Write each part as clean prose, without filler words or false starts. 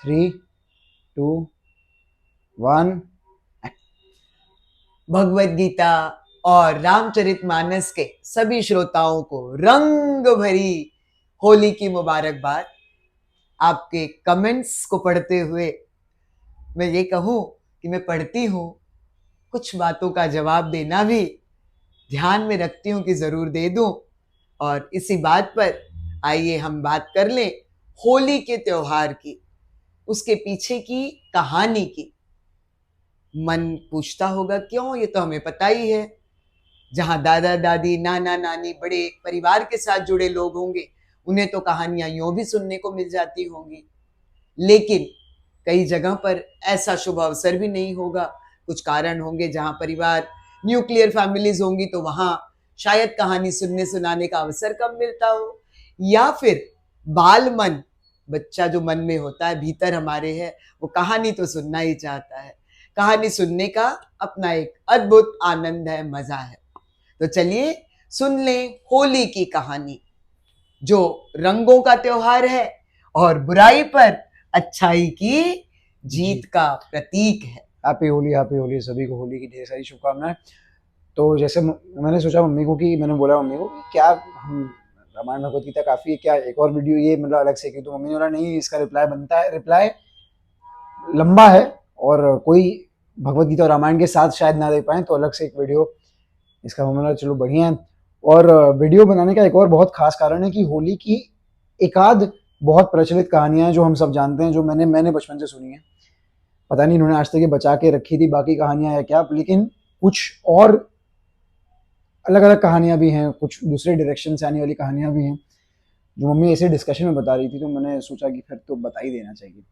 3, 2, 1। भगवत गीता और रामचरितमानस के सभी श्रोताओं को रंग भरी होली की मुबारकबाद। आपके कमेंट्स को पढ़ते हुए मैं ये कहूं कि मैं पढ़ती हूं, कुछ बातों का जवाब देना भी ध्यान में रखती हूं कि जरूर दे दूं। और इसी बात पर आइए हम बात कर लें होली के त्योहार की, उसके पीछे की कहानी की। मन पूछता होगा क्यों, ये तो हमें पता ही है। जहां दादा दादी नाना नानी बड़े परिवार के साथ जुड़े लोग होंगे उन्हें तो कहानियां यूं भी सुनने को मिल जाती होंगी, लेकिन कई जगह पर ऐसा शुभ अवसर भी नहीं होगा। कुछ कारण होंगे, जहां परिवार न्यूक्लियर फैमिलीज होंगी तो वहां शायद कहानी सुनने सुनाने का अवसर कम मिलता हो, या फिर बाल मन, बच्चा जो मन में होता है भीतर हमारे है, वो कहानी तो सुनना ही चाहता है। कहानी सुनने का अपना एक अद्भुत आनंद है, मजा है। तो चलिए सुन लें होली की कहानी, जो रंगों का त्योहार है और बुराई पर अच्छाई की जीत का प्रतीक है। हैप्पी होली सभी को, होली की ढेर सारी शुभकामनाएं। तो जैसे मैंने सोचा मम्मी को कि मैंने बोला मम्मी को कि क्या हम रामायण भगवत गीता काफ़ी है क्या, एक और वीडियो ये मतलब अलग से की? तो मम्मी ने बोला नहीं, इसका रिप्लाई बनता है, रिप्लाई लंबा है और कोई भगवत गीता और रामायण के साथ शायद ना दे पाए, तो अलग से एक वीडियो इसका। मम्मी बोला चलो बढ़िया है। और वीडियो बनाने का एक और बहुत खास कारण है कि होली की एकाध बहुत प्रचलित कहानियां हैं जो हम सब जानते हैं, जो मैंने बचपन से सुनी है। पता नहीं इन्होंने आज तक ये बचा के रखी थी बाकी कहानियां या क्या, लेकिन कुछ और अलग अलग कहानियां भी हैं, कुछ दूसरे डायरेक्शन से आने वाली कहानियां भी हैं जो मम्मी ऐसे डिस्कशन में बता रही थी, तो मैंने सोचा कि फिर तो बता ही देना चाहिए।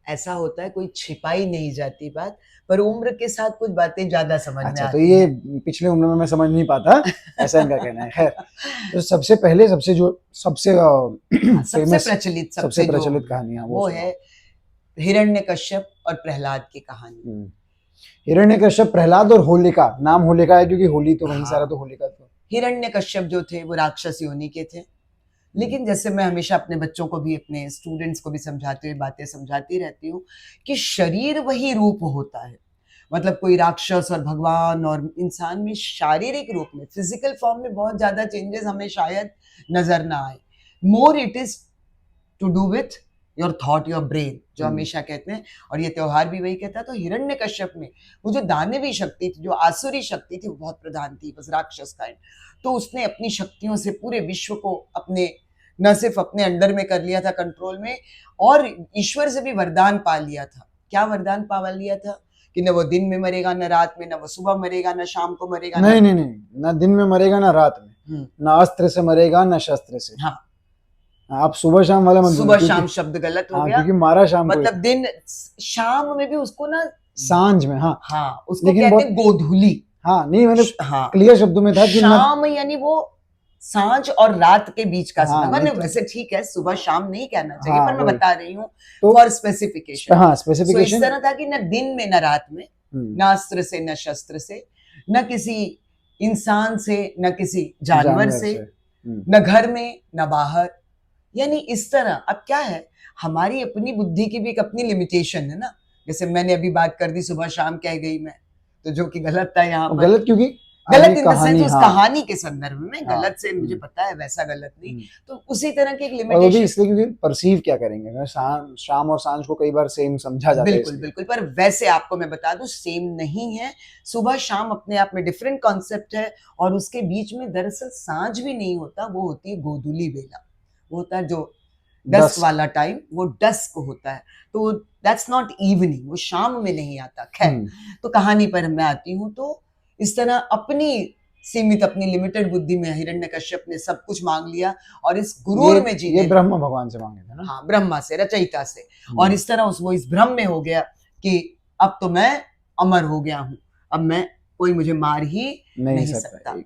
ऐसा होता है, कोई छिपाई नहीं जाती बात, पर उम्र के साथ कुछ बातें ज्यादा समझ में अच्छा, तो आती ये हैं। पिछले उम्र में मैं समझ नहीं पाता, ऐसा इनका कहना है। खैर, तो सबसे पहले सबसे फेमस प्रचलित सबसे प्रचलित कहानियां वो है हिरण्यकश्यप और प्रहलाद की कहानी। हिरण्यकश्यप, प्रहलाद और होलिका। नाम होलिका है क्योंकि होली तो वहीं सारा, तो होलिका तो हिरण्यकश्यप जो थे वो राक्षस योनि के थे। लेकिन जैसे मैं हमेशा अपने बच्चों को भी, अपने स्टूडेंट्स को भी समझाते हुए बातें समझाती रहती हूँ कि शरीर वही रूप होता है। मतलब कोई राक्षस और भगवान और इंसान में शारीरिक रूप में, फिजिकल फॉर्म में बहुत ज्यादा चेंजेस हमें शायद नजर ना आए। More it is to do with your thought, your brain, जो हमेशा कहते हैं। और ये त्योहार भी वही कहता है। तो हिरण्यकश्यप में वो जो दानवी शक्ति थी, जो आसुरी शक्ति थी, वो बहुत प्रधान थी, बस राक्षस काइंड। तो उसने अपनी शक्तियों से पूरे विश्व को अपने, न सिर्फ अपने अंडर में कर लिया था, कंट्रोल में, और ईश्वर से भी वरदान पा लिया था। क्या वरदान पा लिया था कि न वो दिन में मरेगा, न रात में, न वो सुबह मरेगा, न शाम को मरेगा। नहीं, न दिन में मरेगा न रात में, न अस्त्र से मरेगा न शस्त्र से। हाँ, आप सुबह शाम वाला मत, सुबह शाम शब्द गलत हो गया, क्योंकि मारा शाम को, मतलब दिन शाम में भी उसको ना, सांझ में। हाँ, उसको कहते हैं गोधूली। नहीं, मैंने क्लियर शब्दों में था कि शाम यानी वो सांझ और रात के बीच का समय। मैंने तो वैसे ठीक है, सुबह शाम नहीं कहना चाहिए, पर मैं बता रही हूँ तो फॉर स्पेसिफिकेशन। स्पेसिफिकेशन इस तरह था कि न दिन में न रात में, न अस्त्र से न शस्त्र से, न किसी इंसान से न किसी जानवर से, न घर में न बाहर, यानी इस तरह। अब क्या है, हमारी अपनी बुद्धि की भी एक अपनी लिमिटेशन है ना। जैसे मैंने अभी बात कर दी, सुबह शाम कह गई मैं, तो जो कि गलत था यहाँ पर। गलत क्योंकि गलत इन द सेंस उस कहानी के संदर्भ में गलत से, मुझे पता है वैसा गलत नहीं। तो उसी तरह की एक लिमिटेशन, और वो भी इसलिए क्योंकि परसीव क्या करेंगे, शाम और सांझ को कई बार सेम समझा जाता है। बिल्कुल बिल्कुल, पर वैसे आपको मैं बता दूं सेम नहीं है। सुबह शाम अपने आप में डिफरेंट कॉन्सेप्ट है, और उसके बीच में दरअसल सांझ भी नहीं होता, वो होती है गोधूली बेला। वो होता है जो डस्क वाला टाइम, वो डस्क होता है। तो दैट्स नॉट इवनिंग, वो शाम में नहीं आता। खैर, तो कहानी पर मैं आती हूँ। तो इस तरह अपनी सीमित, अपनी लिमिटेड बुद्धि में हिरण्यकश्यप ने सब कुछ मांग लिया, और इस गुरूर में जीने, ये ब्रह्मा भगवान से मांगे थे ना? हाँ, ब्रह्मा से, रचयिता से। और इस तरह वो इस भ्रम में हो गया कि अब तो मैं अमर हो गया हूं, अब मैं, कोई मुझे मार ही नहीं सकता।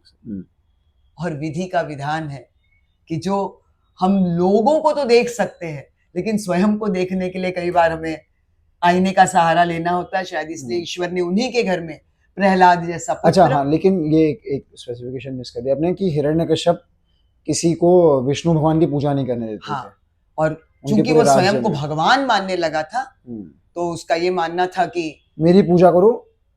और विधि का विधान है कि जो हम लोगों को तो देख सकते हैं, लेकिन स्वयं को देखने के लिए कई बार हमें आईने का सहारा लेना होता है। शायद इसलिए ईश्वर ने उन्हीं के घर में प्रहलाद जैसा पुत्र। अच्छा, लेकिन ये एक स्पेसिफिकेशन मिस कर दिया आपने कि हिरण्यकश्यप किसी को विष्णु भगवान की पूजा नहीं करने देते थे। और उनके चूंकि पूरे वो राज्य स्वयं को में। भगवान मानने लगा था, तो उसका ये मानना था कि मेरी पूजा करो,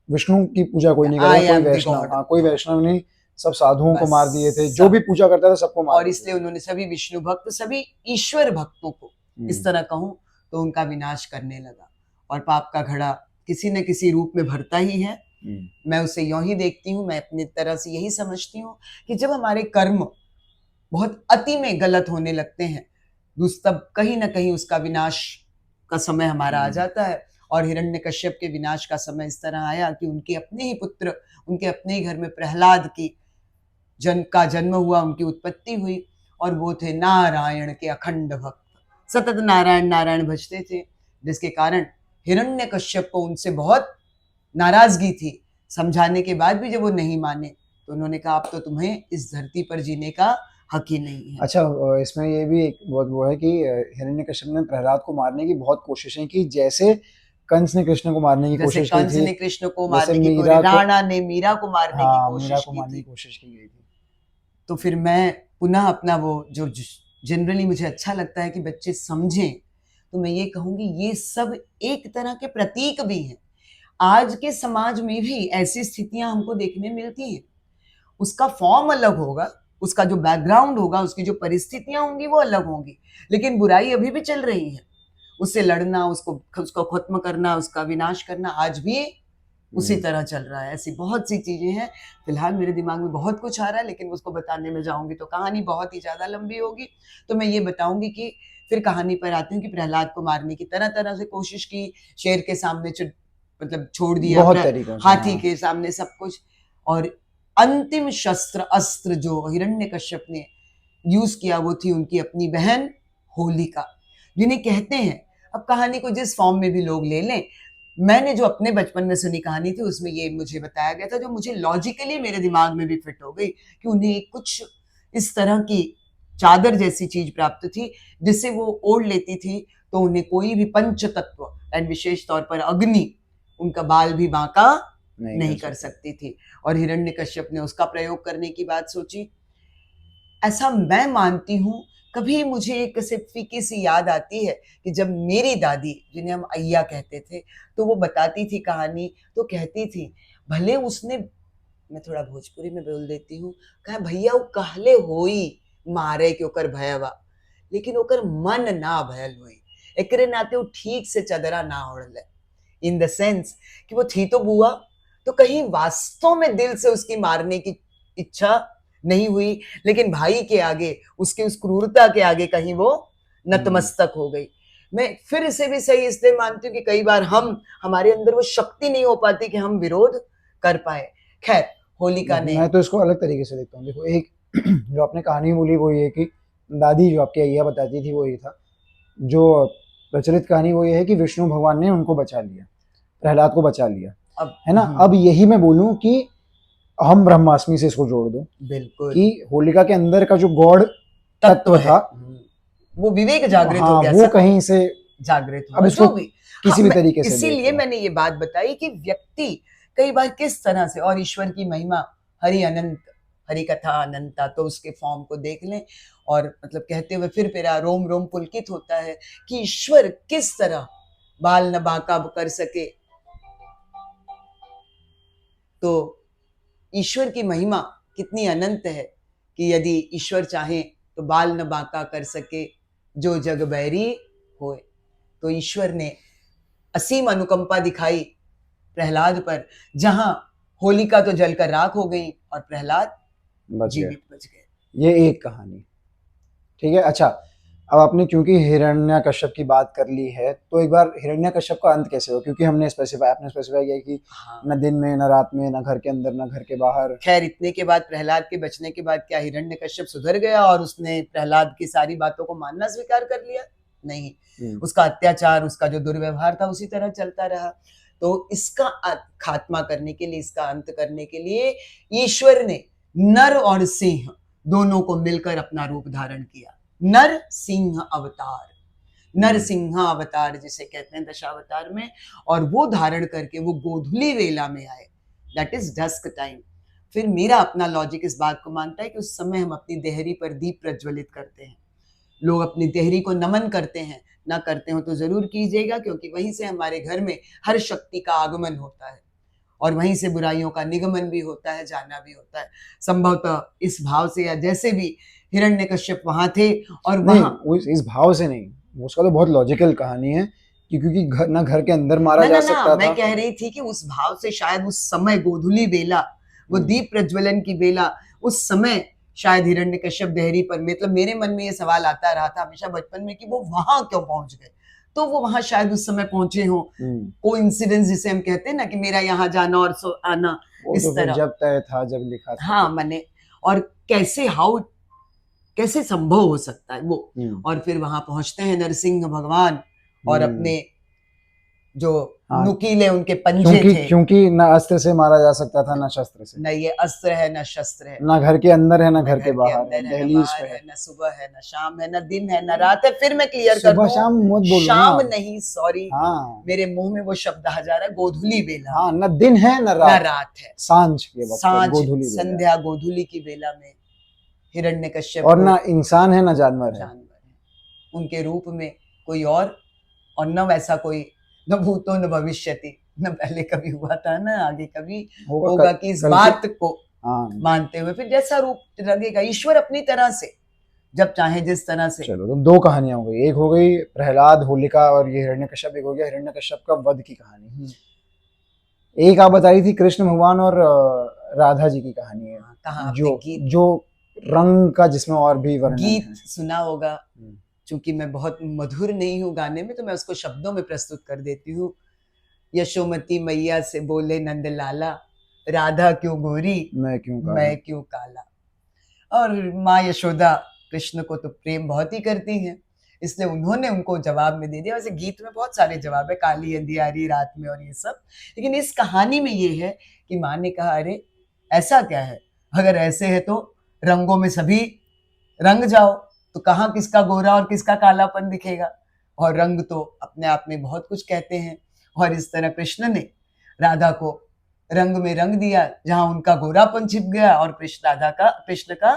विष्णु की पूजा कोई नहीं आई करेगा, कोई एम द वैष्णव, गॉड। हाँ कोई वैष्णव नहीं, सब साधुओं को बस मार दिए थे, सब। जो भी पूजा करता था सबको मार और दिए इसलिए उन्होंने सभी विष्णु भक्त, सभी ईश्वर भक्तों को, इस थे। तरह कहूं तो उनका विनाश करने लगा। और पाप का घड़ा किसी न किसी रूप में भरता ही है। मैं उसे यूं ही देखती हूँ, मैं अपनी तरह से यही समझती हूँ कि जब हमारे कर्म बहुत अति में गलत होने लगते हैं, तब कहीं ना कहीं उसका विनाश का समय हमारा आ जाता है। और हिरण्यकश्यप के विनाश का समय इस तरह आया कि उनके अपने ही पुत्र, उनके अपने ही घर में प्रहलाद की जन्म हुआ, उनकी उत्पत्ति हुई, और वो थे नारायण के अखंड भक्त, सतत नारायण नारायण भजते थे, जिसके कारण हिरण्यकश्यप को उनसे बहुत नाराजगी थी। समझाने के बाद भी जब वो नहीं माने, तो उन्होंने कहा अब तो तुम्हें इस धरती पर जीने का हक ही नहीं है। अच्छा, इसमें ये भी एक बहुत वो है कि हिरण्यकश्यप ने प्रहलाद को मारने की बहुत कोशिशें की, जैसे कंस ने कृष्ण को मारने की जैसे कोशिश की कंस थी, ने कृष्ण को जैसे मारने की, मीरा को, राणा ने मीरा को मारने की हाँ मीरा कोशिश को की मारने की थी। कोशिश की गई थी। तो फिर मैं पुनः अपना वो जो जनरली मुझे अच्छा लगता है कि बच्चे समझें, तो मैं ये कहूंगी ये सब एक तरह के प्रतीक भी हैं। आज के समाज में भी ऐसी स्थितियां हमको देखने मिलती हैं। उसका फॉर्म अलग होगा, उसका जो बैकग्राउंड होगा, उसकी जो परिस्थितियां होंगी वो अलग होंगी, लेकिन बुराई अभी भी चल रही है। उससे लड़ना, उसको खत्म करना, उसका विनाश करना आज भी उसी तरह चल रहा है। ऐसी बहुत सी चीजें हैं। फिलहाल मेरे दिमाग में बहुत कुछ आ रहा है, लेकिन उसको बताने में जाऊंगी तो कहानी बहुत ही ज्यादा लंबी होगी। तो मैं ये बताऊंगी कि फिर कहानी पर आती हूँ कि प्रहलाद को मारने की तरह तरह से कोशिश की, शेर के सामने मतलब छोड़ दिया, बहुत तरीकों से, हाथी हाँ। के सामने सब कुछ। और अंतिम शस्त्र अस्त्र जो हिरण्यकश्यप ने यूज किया वो थी उनकी अपनी बहन होलिका, जिन्हें कहते हैं, अब कहानी को जिस फॉर्म में भी लोग ले लें, मैंने जो अपने बचपन में सुनी कहानी थी उसमें ये मुझे बताया गया था, जो मुझे लॉजिकली मेरे दिमाग में भी फिट हो गई, कि उन्हें कुछ इस तरह की चादर जैसी चीज प्राप्त थी, जिसे वो ओढ़ लेती थी तो उन्हें कोई भी पंच तत्व एंड विशेष तौर पर अग्नि उनका बाल भी बांका नहीं कर सकती थी। और हिरण्यकश्यप ने उसका प्रयोग करने की बात सोची। ऐसा मैं मानती हूँ। कभी मुझे एक सिर्फ फीकी सी याद आती है कि जब मेरी दादी, जिन्हें हम अय्या कहते थे, तो वो बताती थी कहानी, तो कहती थी भले उसने, मैं थोड़ा भोजपुरी में बोल देती हूँ, कहा भैया वो कहले होई मारे के ओकर भयवा, लेकिन ओकर मन ना भयल हुई, एकरे नाते वो ठीक से चदरा ना ओढ़ले। इन द सेंस कि वो थी तो बुआ, तो कहीं वास्तव में दिल से उसकी मारने की इच्छा नहीं हुई, लेकिन भाई के आगे, उसकी उस क्रूरता के आगे कहीं वो नतमस्तक हो गई। मैं फिर इसे भी सही इसलिए मानती हूँ कि कई बार हमारे अंदर वो शक्ति नहीं हो पाती कि हम विरोध कर पाए। खैर, होलिका ने, मैं तो इसको अलग तरीके से देखता हूँ। देखो, एक जो आपने कहानी बोली वो ये कि दादी जो आपकी अय्या बताती थी वो ये था, जो प्रचलित कहानी वो ये है कि विष्णु भगवान ने उनको बचा लिया, प्रहलाद को बचा लिया, अब है ना। अब यही मैं बोलूं कि हम ब्रह्मास्मि से इसको जोड़ दो बिल्कुल कि होलिका के अंदर का जो गॉड तत्व था, वो विवेक जागृत हाँ हो गया, वो कहीं से जागृत अब हुआ, इसको जो भी। किसी भी तरीके से इसीलिए देखो। मैंने ये बात बताई कि व्यक्ति कई बार किस तरह से, और ईश्वर की महिमा हरि अनंत, हरि कथा अनंता, तो उसके फॉर्म को देख लें। और मतलब कहते हुए फिर मेरा रोम रोम पुलकित होता है कि ईश्वर किस तरह बाल न बांका कर सके। तो ईश्वर की महिमा कितनी अनंत है कि यदि ईश्वर चाहे तो बाल न बांका कर सके, जो जग बैरी होए। तो ईश्वर ने असीम अनुकंपा दिखाई प्रहलाद पर, जहां होलिका तो जलकर राख हो गई और प्रहलाद जीवित बच गए। ये एक कहानी, ठीक है। अच्छा, अब आपने क्योंकि हिरण्यकश्यप की बात कर ली है, तो एक बार हिरण्यकश्यप का अंत कैसे हो, क्योंकि आपने स्पेसिफाई किया कि न दिन में, न रात में, न घर के अंदर, न घर के बाहर। खैर, इतने के बाद, प्रहलाद के बचने के बाद, क्या हिरण्यकश्यप सुधर गया और उसने प्रहलाद की सारी बातों को मानना स्वीकार कर लिया? नहीं, उसका अत्याचार, उसका जो दुर्व्यवहार था उसी तरह चलता रहा। तो इसका खात्मा करने के लिए, इसका अंत करने के लिए ईश्वर ने नर और सिंह दोनों को मिलकर अपना रूप धारण किया। नर सिंह अवतार, नर सिंह अवतार जिसे कहते हैं दशावतार में, और वो धारण करके वो गोधुली वेला में आए, दैट इज डस्क टाइम। फिर मेरा अपना लॉजिक इस बात को मानता है कि उस समय हम अपनी देहरी पर दीप प्रज्वलित करते हैं, लोग अपनी देहरी को नमन करते हैं, ना करते हो तो जरूर कीजिएगा, क्योंकि वहीं से हमारे घर में हर शक्ति का आगमन होता है और वहीं से बुराइयों का निगमन भी होता है, जाना भी होता है। संभवतः इस भाव से या जैसे भी हिरण्यकश्यप वहां थे और नहीं वहां वो इस भाव से नहीं, उसका तो बहुत लॉजिकल कहानी है कि क्योंकि घर के अंदर मारा जा सकता मैं था। कह रही थी कि उस भाव से शायद उस समय गोधूली बेला, वो दीप प्रज्वलन की बेला, उस समय शायद हिरण्यकश्यप देहरी पर, मतलब मेरे मन में ये सवाल आता रहा था हमेशा बचपन में कि वो वहां क्यों पहुंच गए। तो वो वहां शायद उस समय पहुंचे हों, कोइंसिडेंस जिसे हम कहते हैं ना कि मेरा यहाँ जाना और सो आना, वो इस तो फिर तरह। जब तय था, जब लिखा था। हाँ मैंने, और कैसे संभव हो सकता है वो। और फिर वहां पहुंचते हैं नरसिंह भगवान और अपने जो हाँ, नुकीले उनके पंजे थे, क्योंकि ना अस्त्र से मारा जा सकता था, ना शस्त्र से। न ये अस्त्र है न शस्त्र है, ना घर के अंदर है, ना न घर के बाहर है, अंदर है, न दहलीज पे बाहर है। है, न सुबह है, न शाम है, न दिन है, न रात है। फिर मैं क्लियर कर सुबह दूं, शाम मत बोलो शाम ना। नहीं, सॉरी, हाँ मेरे मुंह में वो शब्द आ जा रहा है, गोधूली बेला। हाँ, न दिन है न न रात, रात है, सांझ के वक्त, सांझ, गोधूली बेला। संध्या गोधूली की बेला में हिरण्यकश्यप और को ना इंसान है ना जानवर है। जानवर है, उनके रूप में कोई और न वैसा कोई, न भूतो न भविष्यति, न पहले कभी हुआ था न आगे कभी होगा कि इस बात को मानते हुए फिर जैसा रूप लगेगा ईश्वर अपनी तरह से, जब चाहे जिस तरह से। चलो तो दो कहानियां हो गई, एक हो गई प्रहलाद होलिका और ये हिरण्यकश्यप, एक हो गया हिरण्यकश्यप का वध की कहानी। एक आप बता रही थी कृष्ण भगवान और राधा जी की कहानी है, कहाँ जो रंग का जिसमें और भी वर्णन गीत है। सुना होगा, चूंकि मैं बहुत मधुर नहीं हूँ गाने में तो मैं उसको शब्दों में प्रस्तुत कर देती हूँ। यशोमती मैया से बोले नंद लाला, राधा क्यों गोरी मैं क्यों काला। और माँ यशोदा कृष्ण को तो प्रेम बहुत ही करती हैं, इसलिए उन्होंने उनको जवाब में दे दिया। वैसे गीत में बहुत सारे जवाब है, काली अंधियारी रात में और ये सब, लेकिन इस कहानी में ये है कि माँ ने कहा अरे ऐसा क्या है, अगर ऐसे है तो रंगों में सभी रंग जाओ, तो कहाँ किसका गोरा और किसका कालापन दिखेगा। और रंग तो अपने आप में बहुत कुछ कहते हैं, और इस तरह कृष्ण ने राधा को रंग में रंग दिया, जहां उनका गोरापन छिप गया और कृष्ण का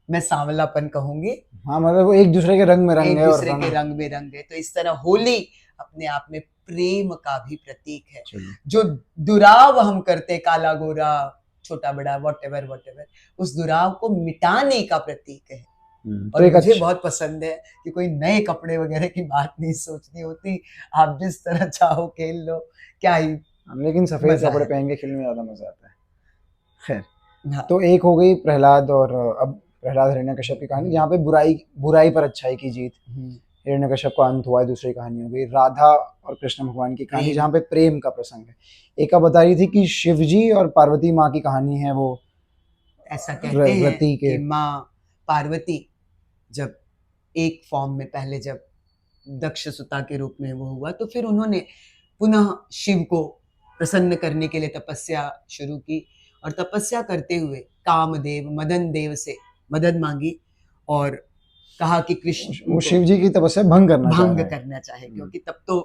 मैं सांवलापन कहूंगी। हाँ मतलब वो एक दूसरे के रंग में रंग है, एक दूसरे के रंग में रंग है। तो इस तरह होली अपने आप में प्रेम का भी प्रतीक है। जो दुराव हम करते, काला गोरा छोटा बड़ा वॉटेवर उस दुराव को मिटाने का प्रतीक है। और तो मुझे बहुत पसंद है कि कोई नए कपड़े वगैरह की बात नहीं सोचनी होती, आप जिस तरह चाहो खेल लो, क्या ही। लेकिन सफेद कपड़े पहन के खेलने में ज्यादा मजा आता है। खैर, तो एक हो गई प्रहलाद और अब प्रहलाद हिरण्यकश्यप की कहानी, जहाँ पे बुराई पर अच्छाई की जीत, हिरण्यकश्यप का अंत हुआ है। दूसरी कहानी हो गई राधा और कृष्ण भगवान की कहानी, जहाँ पे प्रेम का प्रसंग है। एक आप बता रही थी कि शिवजी और पार्वती माँ की कहानी है, वो ऐसा कहते हैं कि माँ पार्वती जब एक फॉर्म में पहले जब दक्ष सुता के रूप में वो हुआ, तो फिर उन्होंने पुनः शिव को प्रसन्न करने के लिए तपस्या शुरू की, और तपस्या करते हुए कामदेव मदन देव से मदद मांगी और कहा कि कृष्ण वो शिव जी की तपस्या भंग करना चाहे, क्योंकि तब तो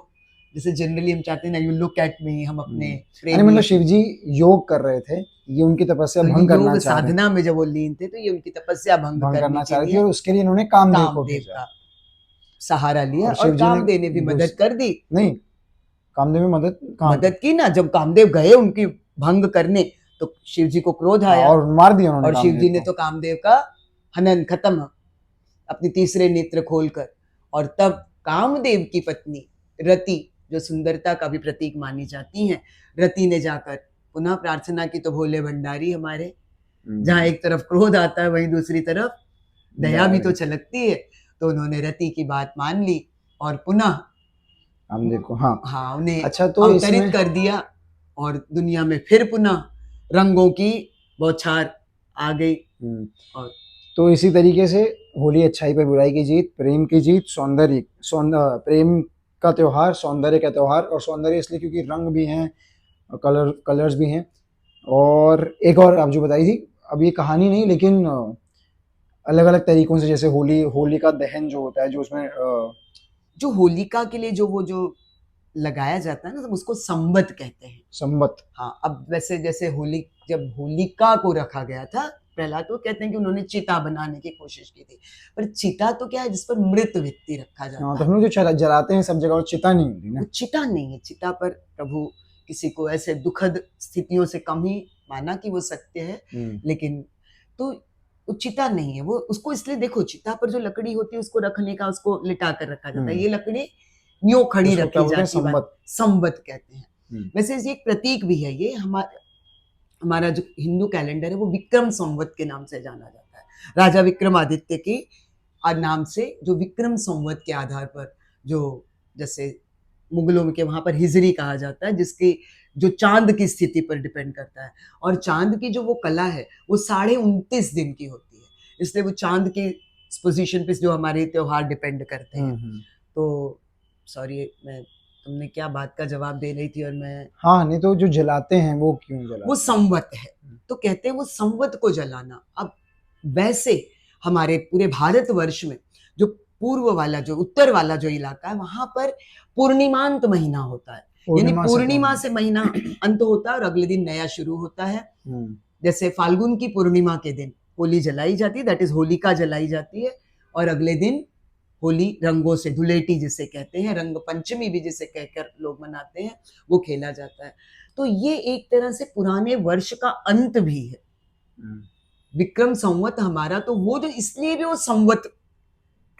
जैसे जनरली हम चाहते हैं ना, यू लुक एट मी, हम अपने मतलब शिव जी योग कर रहे थे, ये उनकी तपस्या भंग करना चाह रहे थे। साधना में जब वो लीन थे तो ये उनकी तपस्या भंग करना चाह रही थी, और उसके लिए इन्होंने कामदेव का सहारा लिया और कामदेव ने भी मदद कर दी। नहीं, कामदेव ने मदद की ना, जब कामदेव गए उनकी भंग करने तो शिव जी को क्रोध आया और मार दिया उन्होंने, और शिव जी ने तो कामदेव का हनन खत्म अपनी तीसरे नेत्र खोलकर। और तब कामदेव की पत्नी रति, जो सुंदरता का भी प्रतीक मानी जाती हैं, रति ने जाकर पुनः प्रार्थना की। तो भोले भंडारी हमारे, जहाँ एक तरफ क्रोध आता है वहीं दूसरी तरफ दया भी तो छलकती है। तो उन्होंने रति की बात मान ली और पुनः कामदेव को उन्हें तो अंतरित कर दिया, और दुनिया में फिर पुनः रंगों की बौछार आ गई। और तो इसी तरीके से होली अच्छाई पर बुराई की जीत, प्रेम की जीत, प्रेम का त्योहार, सौंदर्य का त्योहार। और सौंदर्य इसलिए क्योंकि रंग भी हैं, कलर्स भी हैं। और एक और आप जो बताई थी, अब ये कहानी नहीं लेकिन अलग अलग तरीकों से, जैसे होली का दहन जो होता है, जो उसमें जो होलिका के लिए जो लगाया जाता है ना, उसको संबत कहते हैं। संबत। हाँ, अब वैसे जैसे जब होलिका को रखा गया था प्रहलाद तो कहते हैं कि उन्होंने चिता बनाने की कोशिश की थी, पर चिता तो क्या है जिस पर मृत व्यक्ति रखा जाता हाँ, तो है, हम लोग जो जलाते हैं सब जगह, वो चिता नहीं होती वो ना। चिता नहीं है। चिता पर प्रभु किसी को ऐसे दुखद स्थितियों से कम ही माना कि वो सत्य है, लेकिन तो वो चिता नहीं है। वो उसको इसलिए देखो, चिता पर जो लकड़ी होती है उसको रखने का, उसको लिटा कर रखा जाता है, ये लकड़ी न्यो खड़ी उसको क्या रखी बोलते हैं? जाती है, संवत। संवत कहते हैं। वैसे ये एक प्रतीक भी है, ये हमारा जो हिंदू कैलेंडर है वो विक्रम संवत के नाम से जाना जाता है। राजा विक्रमादित्य के नाम से जो विक्रम संवत के आधार पर, जो जैसे मुगलों के वहां पर हिजरी कहा जाता है, जिसकी जो चांद की स्थिति पर डिपेंड करता है, और चांद की जो वो कला है वो 29.5 दिन की होती है, इसलिए वो चांद की पोजीशन पे जो हमारे त्योहार डिपेंड करते हैं। तो सॉरी, मैं तुमने क्या बात का जवाब दे रही थी और मैं, हाँ, नहीं तो जो जलाते हैं वो क्यों जलाते वो संवत है, तो कहते हैं वो संवत को जलाना। अब वैसे हमारे पूरे भारतवर्ष में जो पूर्व वाला, जो उत्तर वाला जो इलाका है, वहां पर पूर्णिमांत महीना होता है, यानी पूर्णिमा से महीना अंत होता है और अगले दिन नया शुरू होता है। जैसे फाल्गुन की पूर्णिमा के दिन होली जलाई जाती है, दैट इज होलिका जलाई जाती है, और अगले दिन होली रंगों से, धुलेटी जिसे कहते हैं, रंग पंचमी भी जिसे कहकर लोग मनाते हैं, वो खेला जाता है। तो ये एक तरह से पुराने वर्ष का अंत भी है। विक्रम संवत हमारा, तो वो जो इसलिए भी वो संवत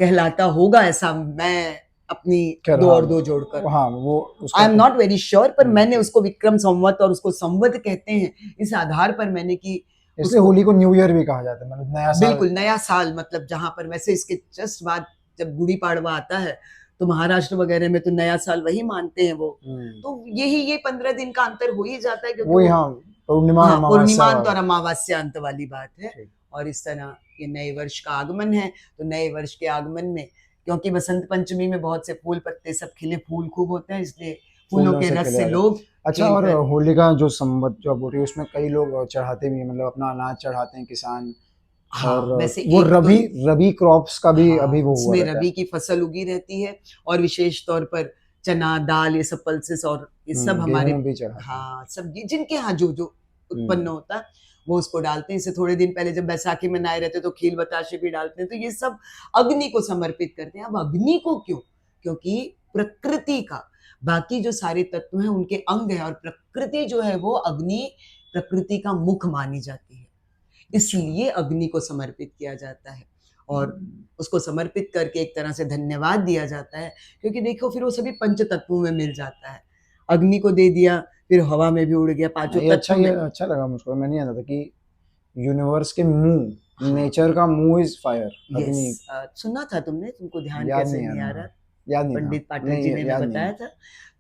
कहलाता होगा, ऐसा मैं अपनी दो और दो जोड़कर, हाँ, वो I am not very sure, पर मैंने उसको विक्रम संवत और उसको संवत कहते हैं इस आधार पर मैंने कि इसलिए होली को न्यू ईयर भी कहा जाता है, मतलब नया साल। बिल्कुल नया साल, मतलब जहां पर वैसे इसके जस्ट बाद जब गुड़ी पाड़वा आता है तो महाराष्ट्र वगैरह में तो नया साल वही मानते हैं वो। तो यही ये 15 दिन का अंतर हो ही जाता है, क्योंकि वही, हाँ, पूर्णिमांत और अमावस्या अंत वाली बात है। और इस तरह ये नए वर्ष का आगमन है, तो नए वर्ष के आगमन में, क्योंकि बसंत पंचमी में बहुत से फूल पत्ते सब खिले, फूल खूब होते हैं, इसलिए फूलों के रस से लोग। अच्छा, और होली का जो संवत जो आप बोल रही है उसमें कई लोग चढ़ाते भी हैं, मतलब अपना अनाज चढ़ाते हैं किसान। हाँ, और वैसे वो रबी क्रॉप्स का भी अभी वो हुआ रहता है, रबी की फसल उगी रहती है, और विशेष तौर पर चना, दाल, ये सब पल्सेस और ये सब हमारे, हाँ, सब्जी जिनके यहाँ जो जो उत्पन्न होता है वो उसको डालते हैं। इससे थोड़े दिन पहले जब बैसाखी मनाए रहते तो खील बताशे भी डालते हैं, तो ये सब अग्नि को समर्पित करते हैं। अब अग्नि को क्यों? क्योंकि प्रकृति का बाकी जो सारे तत्व हैं उनके अंग है, और प्रकृति जो है वो अग्नि प्रकृति का मुख मानी जाती है, इसलिए अग्नि को समर्पित किया जाता है, और उसको समर्पित करके एक तरह से धन्यवाद दिया जाता है, क्योंकि देखो फिर वो सभी पंच तत्वों में मिल जाता है। अग्नि को दे दिया, फिर हवा में भी उड़ गया, पांचों तत्व में। अच्छा लगा मुझको, मैं नहीं जानता था कि यूनिवर्स के मुंह, नेचर का मुंह इज फायर, अग्नि। सुना था तुमने? तुमको ध्यान कैसे नहीं आ रहा? याद नहीं, पंडित पाठक जी ने बताया था,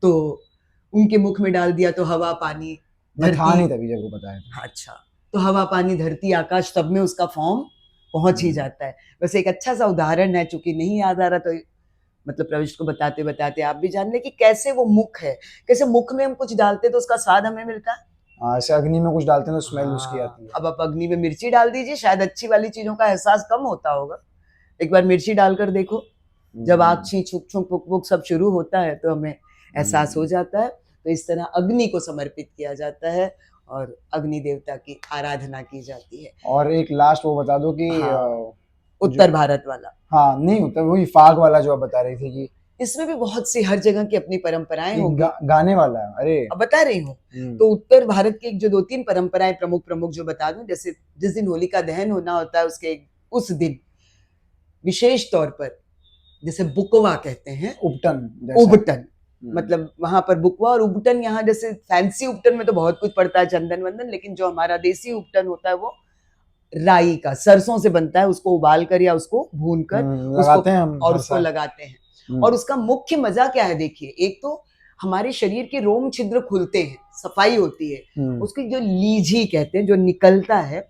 तो उनके मुख में डाल दिया तो हवा पानी धरती, था नहीं तभी जब वो बताया था। अच्छा, तो हवा पानी धरती आकाश सब में उसका फॉर्म पहुंच ही जाता है। वैसे एक अच्छा सा उदाहरण है, चूंकि नहीं याद आ रहा तो मतलब प्रविष्ट को बताते बताते आप भी जान ले कि कैसे वो मुख है, कैसे मुख में हम कुछ डालते तो उसका स्वाद हमें मिलता है, ऐसे अग्नि में कुछ डालते हैं तो स्मेल उसकी आती है। अब आप अग्नि में मिर्ची डाल दीजिए, शायद अच्छी वाली चीजों का एहसास कम होता होगा, एक बार मिर्ची डालकर देखो, जब आग छी छुक छुक पुक पुक सब शुरू होता है तो हमें एहसास हो जाता है। तो इस तरह अग्नि को समर्पित किया जाता है और अग्नि देवता की आराधना की जाती है। और एक लास्ट वो बता दो कि उत्तर भारत वाला, हाँ नहीं होता, वही फाग वाला जो आप बता रही थी कि इसमें भी बहुत सी हर जगह की अपनी परंपराएं होंगी। गाने वाला है, अरे अब बता रही हूँ। तो उत्तर भारत की जो 2-3 परंपराएं प्रमुख जो बता दूं, जैसे जिस दिन होलिका दहन होना होता है उसके उस दिन विशेष तौर पर जैसे बुकवा कहते हैं, उबटन, मतलब वहां पर बुकवा और उबटन, यहाँ जैसे फैंसी उबटन में तो बहुत कुछ पड़ता है, चंदन वंदन, लेकिन जो हमारा देसी उबटन होता है वो राई का, सरसों से बनता है, उसको उबाल कर या उसको भून कर लगाते हैं हम, और उसको लगाते हैं। और उसका मुख्य मजा क्या है देखिए, एक तो हमारे शरीर के रोम छिद्र खुलते हैं, सफाई होती है, उसकी जो लीझी कहते हैं जो निकलता है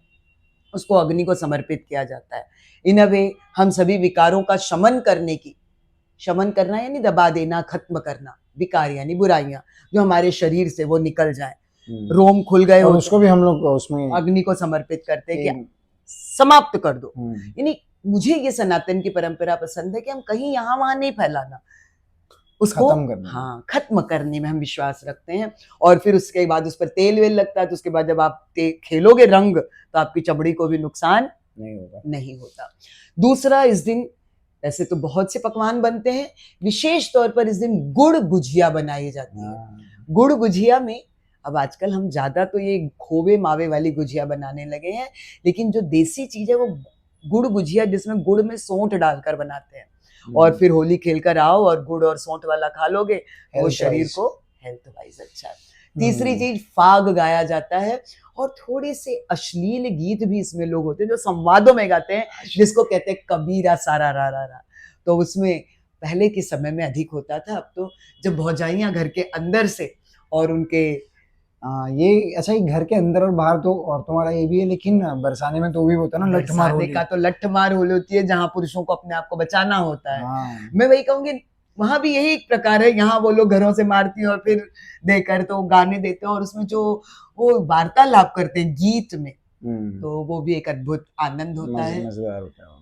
उसको अग्नि को समर्पित किया जाता है। इन अ वे हम सभी विकारों का शमन करना यानी दबा देना, खत्म करना, विकार यानी बुराइयां जो हमारे शरीर से वो निकल जाए, रोम खुल गए और उसको भी हम लोग उसमें अग्नि को समर्पित करते हैं कि समाप्त कर दो। यानी मुझे ये सनातन की परंपरा पसंद है कि हम कहीं यहाँ वहां नहीं फैलाना, उसको खत्म करना। हाँ खत्म करने में हम विश्वास रखते हैं। और फिर उसके बाद उस पर तेल वेल लगता है, तो उसके बाद जब आप खेलोगे रंग तो आपकी चमड़ी को भी नुकसान नहीं होता। दूसरा, इस दिन ऐसे तो बहुत से पकवान बनते हैं, विशेष तौर पर इस दिन गुड़ गुजिया बनाई जाती है। गुड़ गुजिया में अब आजकल हम ज्यादा तो ये खोवे मावे वाली गुजिया बनाने लगे हैं, लेकिन जो देसी चीज है वो गुड़ गुजिया, जिसमें गुड़ में सौंठ डालकर बनाते हैं। और फिर होली खेलकर आओ और गुड़ और सौंठ वाला खा लोगे, वो शरीर को हेल्थ वाइज अच्छा है। तीसरी चीज, फाग गाया जाता है, और थोड़े से अश्लील गीत भी इसमें लोग होते हैं जो संवादों में गाते हैं, जिसको कहते हैं कबीरा सारा रा रा रा। तो उसमें पहले के समय में अधिक होता था, अब तो जब भौजाइयां घर के अंदर से और उनके ये अच्छा, ये घर के अंदर और बाहर तो औरतों वाला ये भी है, लेकिन बरसाने में तो भी होता है ना लठमार होली। का तो लठमार होली होती है, जहां पुरुषों को अपने आप को बचाना होता है। हाँ। मैं वही कहूंगी, वहां भी यही एक प्रकार है। यहाँ वो लोग घरों से मारती हैं और फिर देकर तो गाने देते हैं, और उसमें जो वो वार्तालाप करते हैं गीत में, तो वो भी एक अद्भुत आनंद होता है, मजेदार होता है।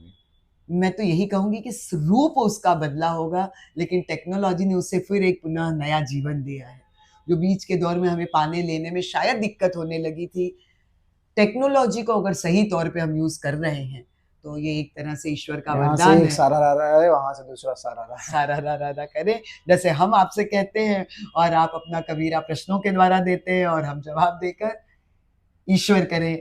मैं तो यही कहूंगी कि रूप उसका बदला होगा, लेकिन टेक्नोलॉजी ने उससे फिर एक पुनः नया जीवन दिया है। जो बीच के दौर में हमें पाने लेने में शायद दिक्कत होने लगी थी, टेक्नोलॉजी को अगर सही तौर पे हम यूज कर रहे हैं तो ये एक तरह से ईश्वर का वरदान है। सारा रा रहा है, वहां से दूसरा सारा रा रा करें, जैसे हम आपसे कहते हैं और आप अपना कबीरा प्रश्नों के द्वारा देते हैं और हम जवाब देकर, ईश्वर करे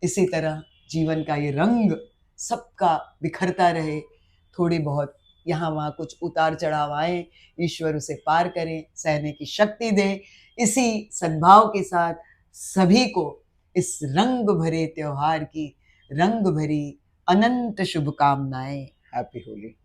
इसी तरह जीवन का ये रंग सबका बिखरता रहे। थोड़ी बहुत यहाँ वहाँ कुछ उतार चढ़ाव आए, ईश्वर उसे पार करें, सहने की शक्ति दे। इसी सद्भाव के साथ सभी को इस रंग भरे त्योहार की रंग भरी अनंत शुभकामनाएं। हैप्पी होली।